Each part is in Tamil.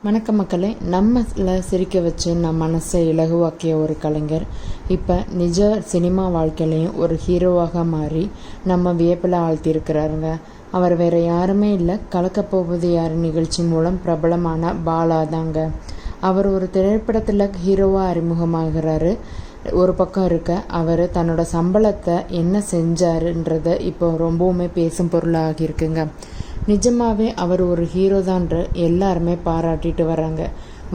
வணக்கம் மக்களே. நம்மள சிரிக்க வச்சு நம்ம மனசை இலகுவாக்கிய ஒரு கலைஞர் இப்போ நிஜ சினிமா வாழ்க்கையிலையும் ஒரு ஹீரோவாக மாறி நம்ம வியப்பில் ஆழ்த்தியிருக்கிறாருங்க. அவர் வேறு யாருமே இல்லை, கலக்கப்போவது யார் நிகழ்ச்சி மூலம் பிரபலமான பாலா தாங்க. அவர் ஒரு திரைப்படத்தில் ஹீரோவாக அறிமுகமாகிறாரு. ஒரு பக்கம் இருக்க அவர் தன்னோட சம்பளத்தை என்ன செஞ்சாருன்றத இப்போ ரொம்பவுமே பேசும் பொருளாக இருக்குங்க. நிஜமாவே அவர் ஒரு ஹீரோ தான்ற எல்லாருமே பாராட்டிட்டு வராங்க.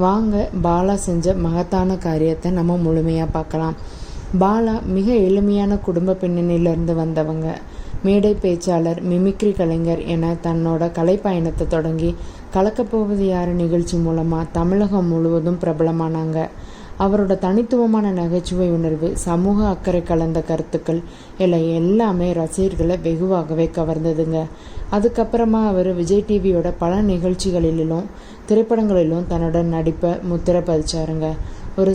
வாங்க பாலா செஞ்ச மகத்தான காரியத்தை நம்ம முழுமையாக பார்க்கலாம். பாலா மிக எளிமையான குடும்ப பின்னணியிலிருந்து வந்தவங்க. மேடை பேச்சாளர், மிமிக்ரி கலைஞர் என தன்னோட கலைப்பயணத்தை தொடங்கி கலக்கப்போவது யார் நிகழ்ச்சி மூலமாக தமிழகம் முழுவதும் பிரபலமானாங்க. அவரோட தனித்துவமான நகைச்சுவை உணர்வு, சமூக அக்கறை கலந்த கருத்துக்கள் எல்லாமே ரசிகர்களை வெகுவாகவே கவர்ந்ததுங்க. அதுக்கப்புறமா அவர் விஜய் டிவியோட பல நிகழ்ச்சிகளிலும் திரைப்படங்களிலும் தன்னோட நடிப்பை முத்திரை பதிச்சாருங்க. ஒரு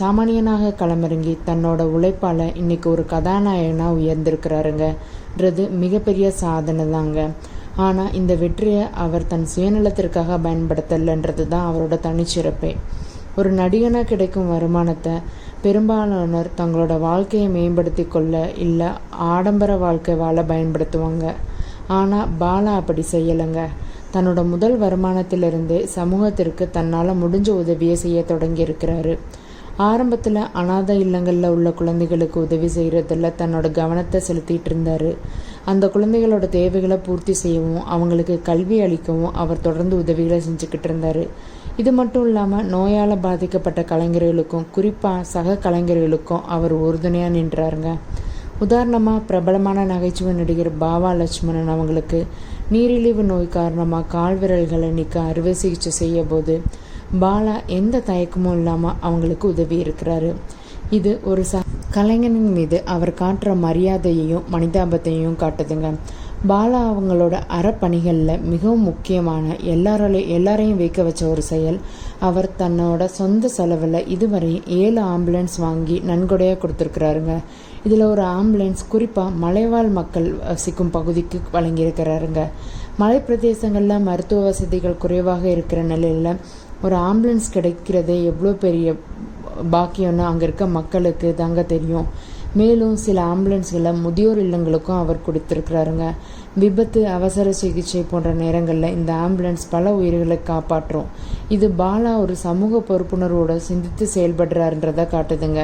சாமானியனாக களமிறங்கி தன்னோட உழைப்பால் இன்னைக்கு ஒரு கதாநாயகனாக உயர்ந்திருக்கிறாருங்கன்றது மிகப்பெரிய சாதனை தாங்க. ஆனால் இந்த வெற்றியை அவர் தன் சுயநலத்திற்காக பயன்படுத்தலைன்றது தான் அவரோட தனிச்சிறப்பே. ஒரு நடிகனாக கிடைக்கும் வருமானத்தை பெரும்பாலானோர் தங்களோட வாழ்க்கையை மேம்படுத்தி கொள்ள இல்லை ஆடம்பர வாழ்க்கை வாழ பயன்படுத்துவாங்க. ஆனால் பாலா அப்படி செய்யலைங்க. தன்னோட முதல் வருமானத்திலிருந்தே சமூகத்திற்கு தன்னால் முடிஞ்ச உதவியை செய்ய தொடங்கி இருக்கிறாரு. ஆரம்பத்தில் அனாதை இல்லங்களில் உள்ள குழந்தைகளுக்கு உதவி செய்கிறதில் தன்னோட கவனத்தை செலுத்திட்டு இருந்தார். அந்த குழந்தைகளோட தேவைகளை பூர்த்தி செய்யவும் அவங்களுக்கு கல்வி அளிக்கவும் அவர் தொடர்ந்து உதவிகளை செஞ்சுக்கிட்டு இருந்தார். இது மட்டும் இல்லாமல் நோயால் பாதிக்கப்பட்ட கலைஞர்களுக்கும் குறிப்பாக சக கலைஞர்களுக்கும் அவர் உறுதுணையாக நின்றாருங்க. உதாரணமாக பிரபலமான நகைச்சுவை நடிகர் பாவா லட்சுமணன் அவங்களுக்கு நீரிழிவு நோய் காரணமாக கால் விரல்களை நீக்க அறுவை சிகிச்சை செய்ய போது பாலா எந்த தயக்கமும் இல்லாமல் அவங்களுக்கு உதவி இருக்கிறாரு. இது ஒரு கலைஞனின் மீது அவர் காட்டுற மரியாதையையும் மனிதாபத்தையும் காட்டுதுங்க. பாலா அவங்களோட அறப்பணிகளில் மிகவும் முக்கியமான எல்லாரையும் வைக்க வச்ச ஒரு செயல், அவர் தன்னோட சொந்த செலவில் இதுவரை 7 ஆம்புலன்ஸ் வாங்கி நன்கொடையாக கொடுத்துருக்குறாருங்க. இதில் ஒரு ஆம்புலன்ஸ் குறிப்பாக மலைவாழ் மக்கள் வசிக்கும் பகுதிக்கு வழங்கியிருக்கிறாருங்க. மலை பிரதேசங்களில் மருத்துவ வசதிகள் குறைவாக இருக்கிற நிலையில் ஒரு ஆம்புலன்ஸ் கிடைக்கிறதே எவ்வளோ பெரிய பாக்கியம்னு அங்கே இருக்க மக்களுக்கு தாங்க தெரியும். மேலும் சில ஆம்புலன்ஸ்களை முதியோர் இல்லங்களுக்கும் அவர் கொடுத்துருக்குறாருங்க. விபத்து, அவசர சிகிச்சை போன்ற நேரங்களில் இந்த ஆம்புலன்ஸ் பல உயிர்களை காப்பாற்றும். இது பாலா ஒரு சமூக பொறுப்புணர்வோடு சிந்தித்து செயல்படுறாருன்றதை காட்டுதுங்க.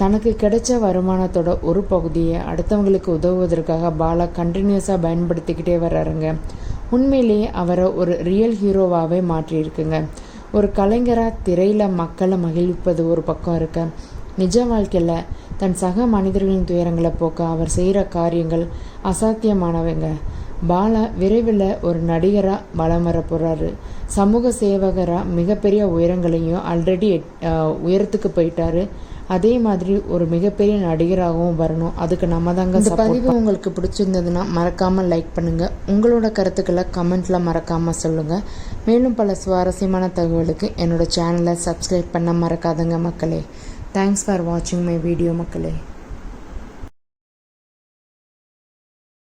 தனக்கு கிடைச்ச வருமானத்தோட ஒரு பகுதியை அடுத்தவங்களுக்கு உதவுவதற்காக பாலா கண்டினியூஸாக பயன்படுத்திக்கிட்டே வர்றாருங்க. உண்மையிலேயே அவரை ஒரு ரியல் ஹீரோவாகவே மாற்றியிருக்குங்க. ஒரு கலைஞராக திரையில் மக்களை மகிழ்விப்பது ஒரு பக்கம் இருக்க, நிஜ வாழ்க்கையில் தன் சக மனிதர்களின் துயரங்களை போக்க அவர் செய்கிற காரியங்கள் அசாத்தியமானவங்க. பாலா விரைவில் ஒரு நடிகராக வலம் வர போகிறாரு. சமூக சேவகராக மிகப்பெரிய உயரங்களையும் ஆல்ரெடி உயரத்துக்கு போயிட்டாரு. அதே மாதிரி ஒரு மிகப்பெரிய நடிகராகவும் வரணும். அதுக்கு நம்ம தாங்க. இந்த பதிவு உங்களுக்கு பிடிச்சிருந்ததுன்னா மறக்காமல் லைக் பண்ணுங்கள். உங்களோட கருத்துக்களை கமெண்ட்டில் மறக்காமல் சொல்லுங்கள். மேலும் பல சுவாரஸ்யமான தகவலுக்கு என்னோட சேனலை சப்ஸ்கிரைப் பண்ண மறக்காதுங்க மக்களே. தேங்க்ஸ் ஃபார் வாட்சிங் மை வீடியோ மக்களே.